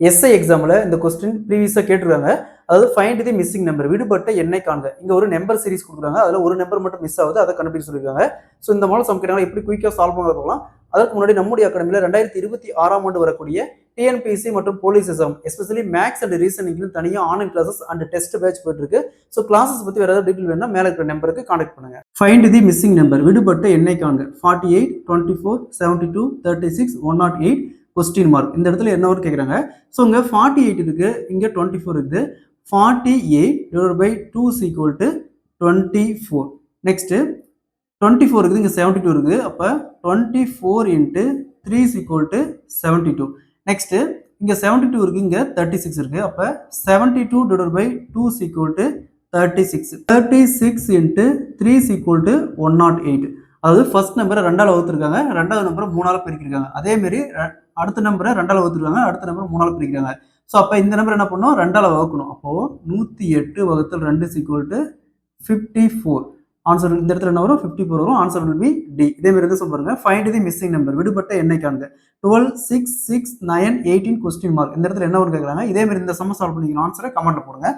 SI எக்ஸாம்ல இந்த question ப்ரீவியஸா கேட்டிருக்காங்க. அதாவது ஃபைண்ட் தி மிஸ்ஸிங் நம்பர். விடுபட்ட எண்ணை காண்க. இங்க ஒரு நம்பர் சீரிஸ் குடுக்குறாங்க. அதுல ஒரு நம்பர் மட்டும் மிஸ் ஆகுது. அத கண்டுபிடிக்க சொல்லிருக்காங்க. சோ இந்த மாடல் சம் கேட்டாங்கன்னா எப்படி குயிக்கா சால்வ் பண்ண பார்க்கலாம். அதற்கு முன்னாடி நம்முடைய அகாடமில 2026ஆம் ஆண்டு வரக்கூடிய டிஎன்பிஎஸ்சி மற்றும் police exam especially maths and ரீசனிங்க்கு தனியா online classes and test batch போயிட்டு இருக்கு. சோ கிளாसेस பத்தி வேற ஏதாவது டீடைல் வேணும்னா மேல இருக்கிற நம்பருக்கு கான்டாக்ட் பண்ணுங்க. ஃபைண்ட் தி மிஸ்ஸிங் நம்பர். விடுபட்ட எண்ணை காண்க. 48, 24, 72, 36, 108 கொஸ்டின் மார்க். இந்த இடத்துல என்ன வரும் கேக்குறாங்க. சோ இங்க 48 இருக்கு, இங்க 24 இருக்கு. 48 divided by 2 is equal to 24. Next 24 இருக்குது, இங்க 72 இருக்கு. அப்ப 24 into 3 is equal to 72. Next இங்க 72 இருக்கு, இங்க 36 இருக்கு. அப்ப 72 divided by 2 is equal to 36. 36 into 3 is equal to 108. அதாவது ஃபர்ஸ்ட் நம்பரை 2ஆல வகுத்திருக்காங்க, ரெண்டாவது நம்பரை 3ஆல பெருக்கிருக்காங்க. அதே மாதிரி அடுத்த நம்பரை 2ஆல வகுத்திருக்காங்க, அடுத்த நம்பரை 3ஆல பெருக்கிருக்காங்க. சோ அப்ப இந்த நம்பர் என்ன பண்ணனும், 2ஆல வகுக்கணும். அப்போ 108 வகுத்தல் 2 is equal to 54. ஆன்சர் இந்த இடத்துல என்ன வரும், 54 வரும். Answer will be D. இதே மாதிரி இருக்கு பாருங்க. ஃபைண்ட் தி மிஸ்ஸிங் நம்பர். விடுபட்ட எண்ணை காண்க. 12, 6, 6, 9, 18 கொஸ்டின் மார்க். இந்த இடத்துல என்ன வரும் கேக்குறாங்க. இதே மாதிரி இந்த சம் சால்வ் பண்ணிக்கலாம். ஆன்சரை கமெண்ட்ல போடுங்க.